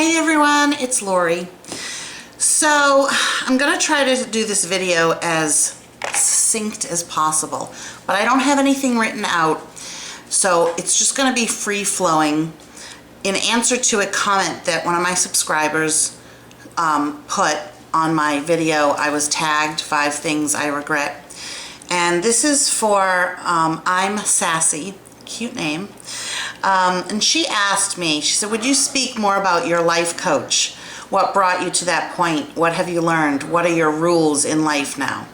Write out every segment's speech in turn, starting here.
Hi everyone, it's Lori. So I'm going to try to do this video as succinct as possible, but I don't have anything written out, so it's just going to be free-flowing in answer to a comment that one of my subscribers put on my video. I was tagged 5 things I regret, and this is for I'm Sassy, cute name. And she asked me, she said, would you speak more about your life coach? What brought you to that point? What have you learned? What are your rules in life now?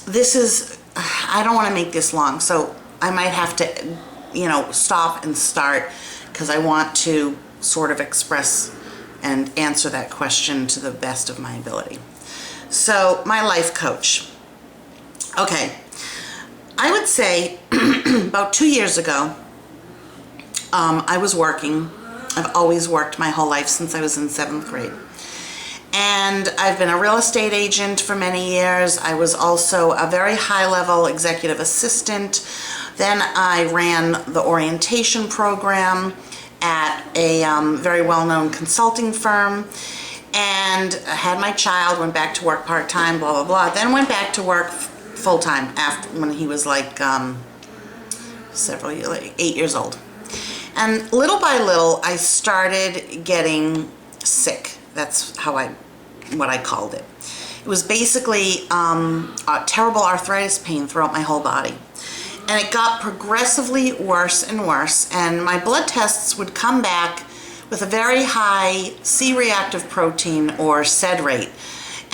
This is, I don't want to make this long, so I might have to, stop and start because I want to sort of express and answer that question to the best of my ability. So, my life coach. Okay. I would say about 2 years ago, I was working. I've always worked my whole life since I was in 7th grade. And I've been a real estate agent for many years. I was also a very high-level executive assistant. Then I ran the orientation program at a very well-known consulting firm. And I had my child, went back to work part-time, blah, blah, blah. Then went back to work full-time after when he was like 8 years old. And little by little I started getting sick. That's what I called it. It was basically a terrible arthritis pain throughout my whole body. And it got progressively worse and worse, and my blood tests would come back with a very high C-reactive protein or SED rate.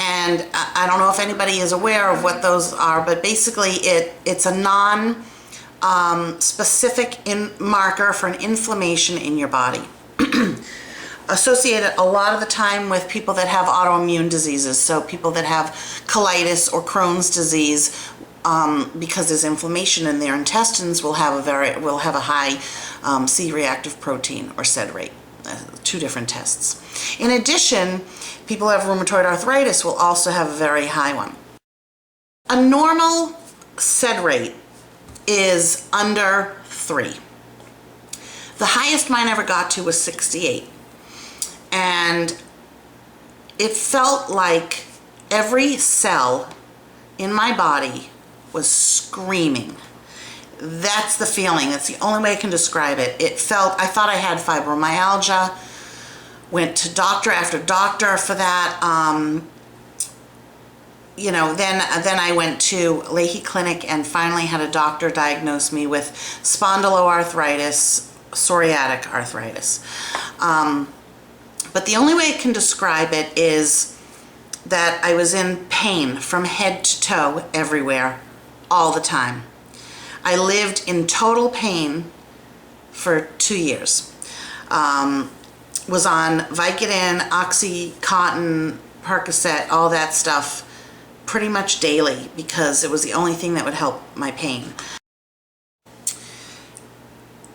And I don't know if anybody is aware of what those are, but basically it's a non-specific marker for an inflammation in your body. Associated a lot of the time with people that have autoimmune diseases, so people that have colitis or Crohn's disease, because there's inflammation in their intestines, will have a high C-reactive protein or SED rate. 2 different tests. In addition, people who have rheumatoid arthritis will also have a very high one. A normal SED rate is under 3. The highest mine ever got to was 68. And it felt like every cell in my body was screaming. That's the feeling. That's the only way I can describe it. I thought I had fibromyalgia. Went to doctor after doctor for that. Then I went to Leahy Clinic and finally had a doctor diagnose me with spondyloarthritis, psoriatic arthritis. But the only way I can describe it is that I was in pain from head to toe everywhere, all the time. I lived in total pain for 2 years. Was on Vicodin, Oxycontin, Percocet, all that stuff pretty much daily because it was the only thing that would help my pain.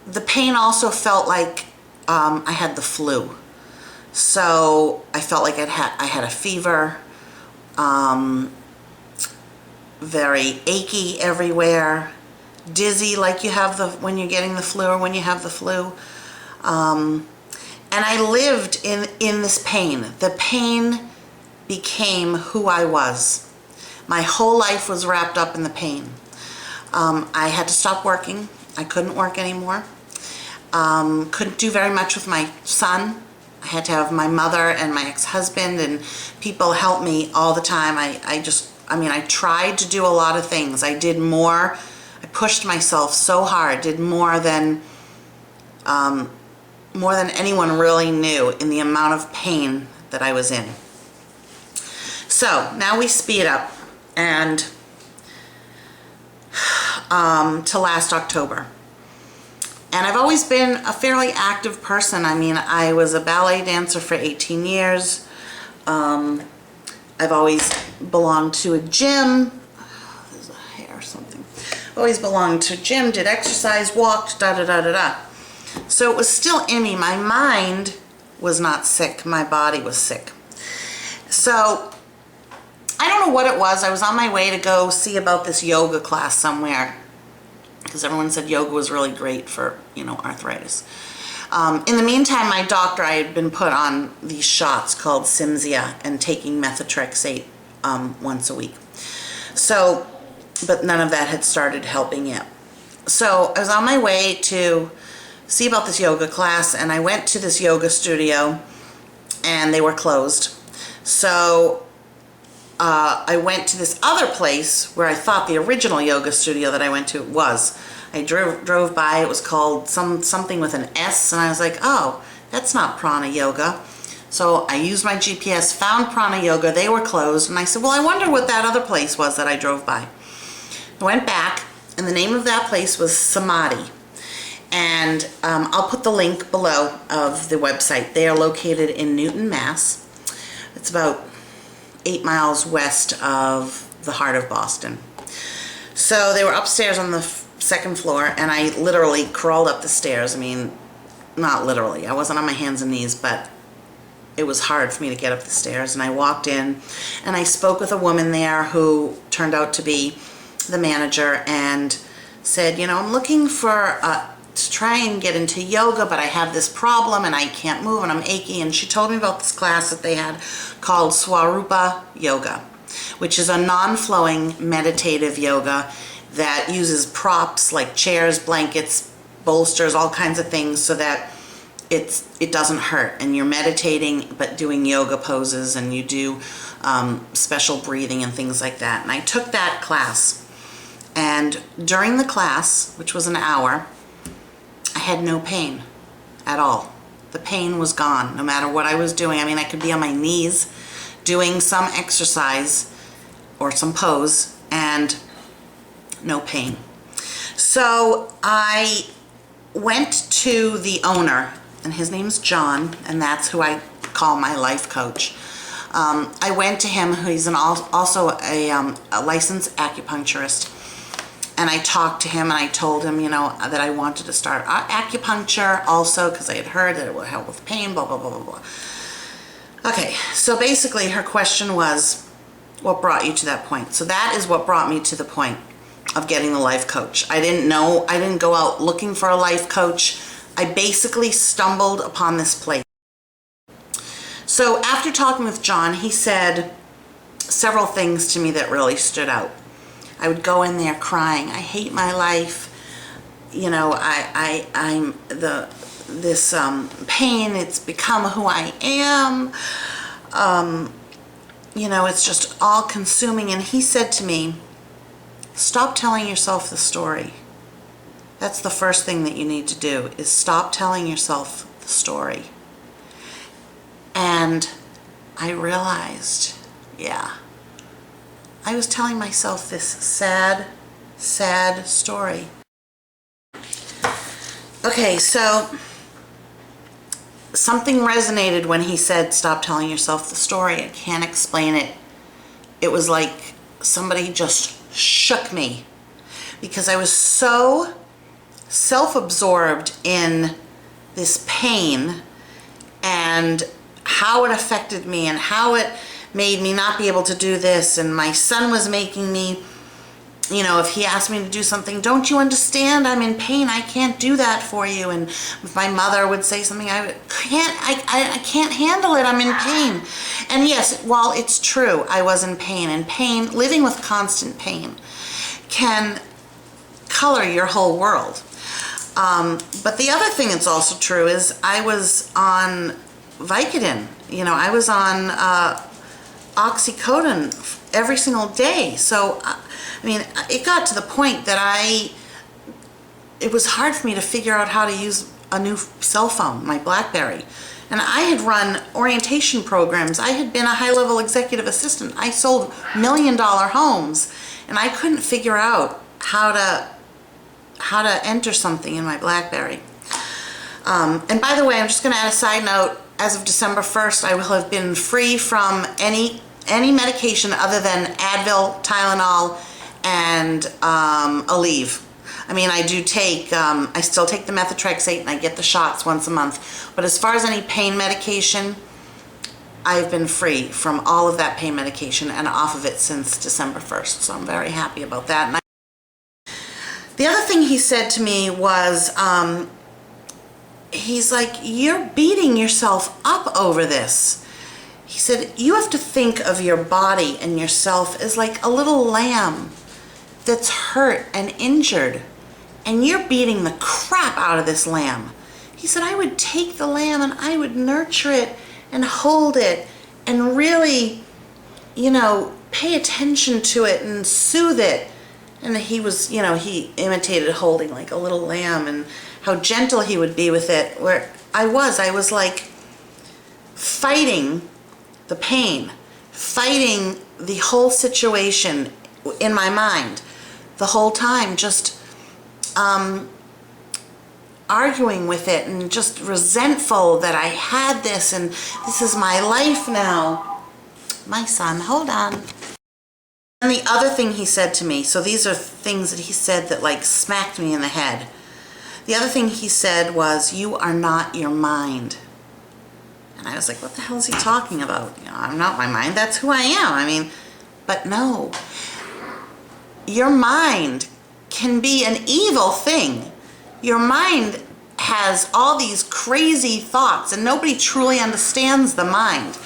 The pain also felt like I had the flu. So I felt like I had a fever, very achy everywhere, dizzy like you have when you're getting the flu or when you have the flu. And I lived in this pain. The pain became who I was. My whole life was wrapped up in the pain. I had to stop working. I couldn't work anymore. Couldn't do very much with my son. I had to have my mother and my ex-husband and people help me all the time. I tried to do a lot of things. I did more. I pushed myself so hard, did more than anyone really knew in the amount of pain that I was in. So now we speed up and to last October. And I've always been a fairly active person. I was a ballet dancer for 18 years. I've always belonged to a gym. There's a hair or something. Always belonged to a gym, did exercise, walked, da-da-da-da-da. So it was still in me. My mind was not sick. My body was sick. So I don't know what it was. I was on my way to go see about this yoga class somewhere because everyone said yoga was really great for, arthritis. In the meantime, my doctor, I had been put on these shots called Cimzia and taking methotrexate once a week. So, but none of that had started helping yet. So I was on my way to see about this yoga class, and I went to this yoga studio and they were closed. So I went to this other place where I thought the original yoga studio that I went to was. I drove by, it was called something with an S, and I was like, oh, that's not Prana Yoga. So I used my GPS, found Prana Yoga, they were closed, and I said, well, I wonder what that other place was that I drove by. I went back, and the name of that place was Samadhi. And I'll put the link below of the website. They are located in Newton, Mass. It's about 8 miles west of the heart of Boston. So they were upstairs on the second floor, and I literally crawled up the stairs. I mean, not literally. I wasn't on my hands and knees, but it was hard for me to get up the stairs. And I walked in, and I spoke with a woman there who turned out to be the manager, and said, you know, I'm looking for to try and get into yoga, but I have this problem and I can't move and I'm achy. And she told me about this class that they had called Swarupa Yoga, which is a non-flowing meditative yoga that uses props like chairs, blankets, bolsters, all kinds of things, so that it doesn't hurt, and you're meditating but doing yoga poses, and you do special breathing and things like that. And I took that class, and during the class, which was an hour, I had no pain at all. The pain was gone no matter what I was doing. I mean, I could be on my knees doing some exercise or some pose and no pain. So I went to the owner, and his name's John, and that's who I call my life coach. I went to him, he's also a licensed acupuncturist, and I talked to him, and I told him, you know, that I wanted to start acupuncture also because I had heard that it would help with pain, blah, blah, blah, blah, blah. Okay, so basically her question was, what brought you to that point? So that is what brought me to the point of getting the life coach. I didn't go out looking for a life coach. I basically stumbled upon this place. So after talking with John, he said several things to me that really stood out. I would go in there crying, I hate my life. You know, I'm this pain, it's become who I am. You know, it's just all consuming. And he said to me, stop telling yourself the story. That's the first thing that you need to do, is stop telling yourself the story. And I realized, yeah, I was telling myself this sad, sad story. Okay, so something resonated when he said, stop telling yourself the story. I can't explain it. It was like somebody just shook me, because I was so self-absorbed in this pain and how it affected me and how it made me not be able to do this. And my son was making me, you know, if he asked me to do something, don't you understand? I'm in pain. I can't do that for you. And if my mother would say something, I can't handle it. I'm in pain. And yes, while it's true, I was in pain, and pain, living with constant pain, can color your whole world. But the other thing that's also true is I was on Vicodin. You know, I was on oxycodone every single day. So, I mean, it got to the point that it was hard for me to figure out how to use a new cell phone, my BlackBerry. And I had run orientation programs. I had been a high-level executive assistant. I sold million-dollar homes, and I couldn't figure out how to enter something in my BlackBerry. And by the way, I'm just going to add a side note. As of December 1st, I will have been free from any medication other than Advil, Tylenol, and Aleve. I mean, I do take, I still take the methotrexate, and I get the shots once a month. But as far as any pain medication, I've been free from all of that pain medication and off of it since December 1st. So I'm very happy about that. And the other thing he said to me was, he's like, you're beating yourself up over this. He said, you have to think of your body and yourself as like a little lamb that's hurt and injured, and you're beating the crap out of this lamb. He said, I would take the lamb and I would nurture it and hold it and really, you know, pay attention to it and soothe it. And he was, you know, he imitated holding like a little lamb and how gentle he would be with it. Where I was like fighting the pain, fighting the whole situation in my mind the whole time, just arguing with it and just resentful that I had this and this is my life now. My son, hold on. And the other thing he said to me, so these are things that he said that like smacked me in the head. The other thing he said was, you are not your mind. And I was like, what the hell is he talking about? You know, I'm not my mind, that's who I am. I mean, but no. Your mind can be an evil thing. Your mind has all these crazy thoughts and nobody truly understands the mind.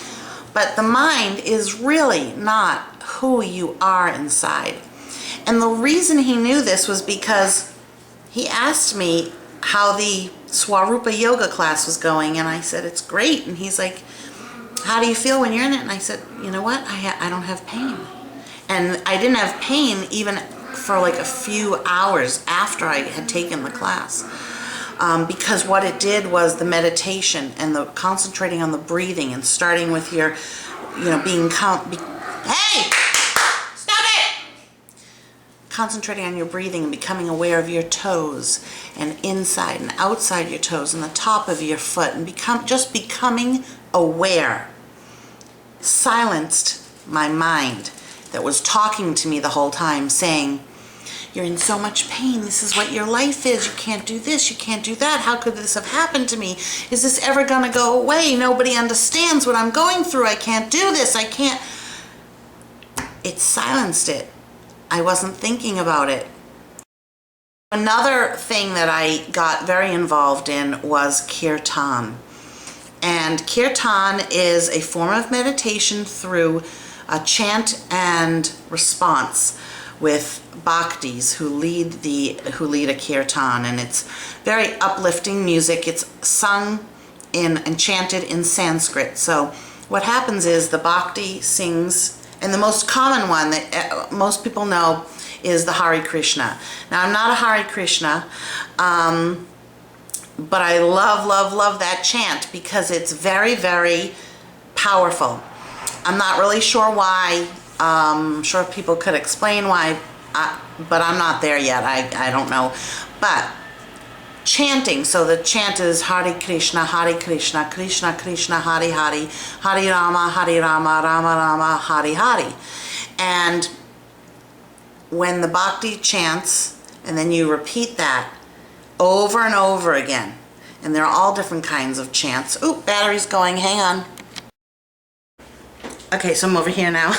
But the mind is really not who you are inside. And the reason he knew this was because he asked me how the Swarupa yoga class was going, and I said, it's great. And he's like, how do you feel when you're in it? And I said, you know what, I don't have pain. And I didn't have pain even for like a few hours after I had taken the class. Because what it did was the meditation and the concentrating on the breathing and starting with your, you know, hey! Stop it! Concentrating on your breathing and becoming aware of your toes and inside and outside your toes and the top of your foot and becoming aware silenced my mind that was talking to me the whole time saying, you're in so much pain. This is what your life is. You can't do this. You can't do that. How could this have happened to me? Is this ever going to go away? Nobody understands what I'm going through. I can't do this. I can't. It silenced it. I wasn't thinking about it. Another thing that I got very involved in was kirtan. And kirtan is a form of meditation through a chant and response with bhaktis who lead a kirtan, and it's very uplifting music. It's sung and chanted in Sanskrit. So what happens is the bhakti sings, and the most common one that most people know is the Hare Krishna. Now I'm not a Hare Krishna, but I love that chant because it's very, very powerful. I'm not really sure why. I'm sure people could explain why, but I'm not there yet. I don't know. But chanting, so the chant is Hare Krishna, Krishna Krishna, Hare Hare, Hare Rama, Rama Rama, Hare Hare. And when the bhakti chants, and then you repeat that over and over again, and there are all different kinds of chants. Oop, battery's going, hang on. Okay, so I'm over here now.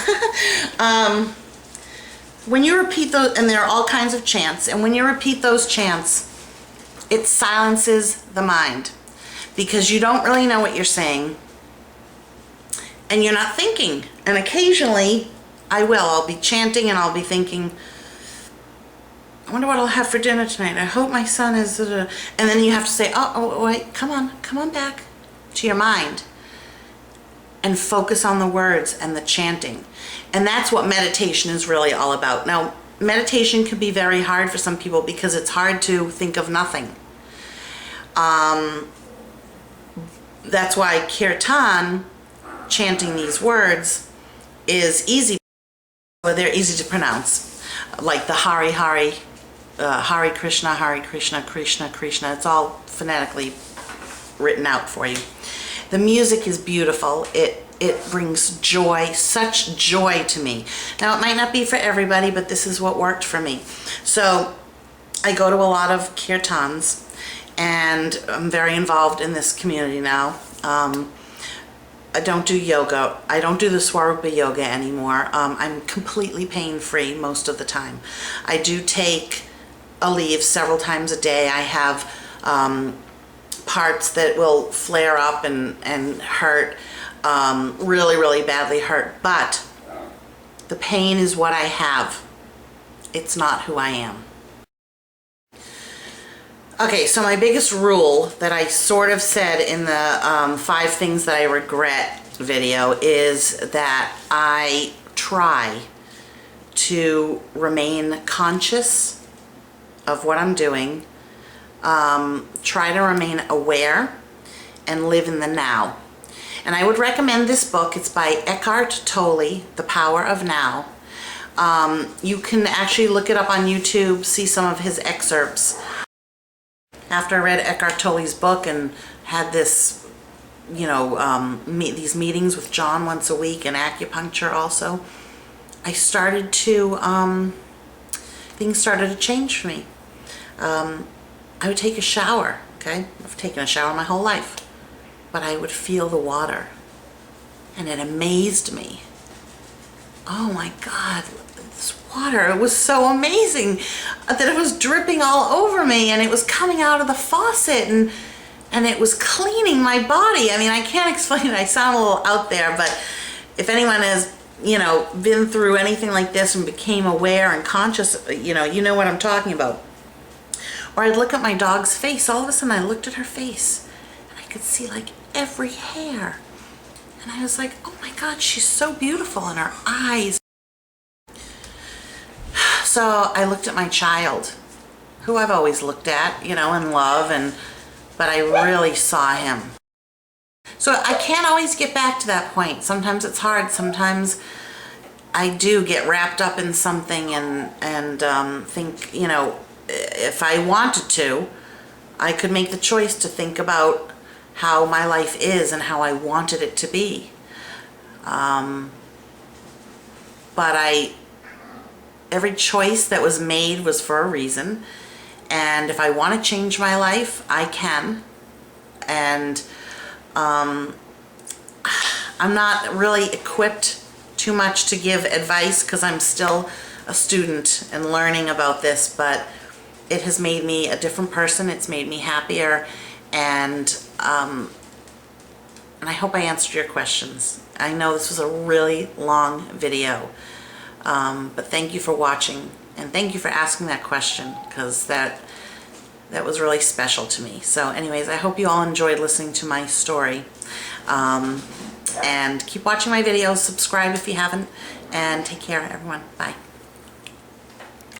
When you repeat those, and there are all kinds of chants, and when you repeat those chants, it silences the mind because you don't really know what you're saying and you're not thinking. And occasionally I'll be chanting and I'll be thinking, I wonder what I'll have for dinner tonight. I hope my son is, and then you have to say, oh wait, come on back to your mind and focus on the words and the chanting. And that's what meditation is really all about. Now, meditation can be very hard for some people because it's hard to think of nothing. That's why kirtan, chanting these words, is easy. They're easy to pronounce. Like the Hare Hare, Hare Krishna, Krishna Krishna. It's all phonetically written out for you. The music is beautiful. It brings joy, such joy to me. Now, it might not be for everybody, but this is what worked for me. So I go to a lot of kirtans, and I'm very involved in this community now. I don't do yoga. I don't do the Swarupa yoga anymore. I'm completely pain-free most of the time. I do take a leave several times a day. I have parts that will flare up and hurt, really, really badly hurt. But the pain is what I have. It's not who I am. Okay, so my biggest rule that I sort of said in the 5 things that I regret video is that I try to remain conscious of what I'm doing, try to remain aware, and live in the now. And I would recommend this book. It's by Eckhart Tolle, The Power of Now. You can actually look it up on YouTube, see some of his excerpts. After I read Eckhart Tolle's book and had this, you know, these meetings with John once a week and acupuncture also, I started to, things started to change for me. I would take a shower, okay? I've taken a shower my whole life, but I would feel the water, and it amazed me. Oh my God, this water, it was so amazing that it was dripping all over me, and it was coming out of the faucet, and it was cleaning my body. I mean, I can't explain it. I sound a little out there, but if anyone has, you know, been through anything like this and became aware and conscious, you know what I'm talking about. Or I'd look at my dog's face. All of a sudden I looked at her face and I could see like every hair. And I was like, oh my God, she's so beautiful, and her eyes. So I looked at my child, who I've always looked at, you know, and love, but I really saw him. So I can't always get back to that point. Sometimes it's hard. Sometimes I do get wrapped up in something and think, you know, if I wanted to, I could make the choice to think about how my life is and how I wanted it to be. But every choice that was made was for a reason. And if I want to change my life, I can. And I'm not really equipped too much to give advice because I'm still a student and learning about this, but it has made me a different person. It's made me happier, and I hope I answered your questions. I know this was a really long video, but thank you for watching, and thank you for asking that question, because that was really special to me. So anyways, I hope you all enjoyed listening to my story. And keep watching my videos, subscribe if you haven't, and take care, everyone. Bye.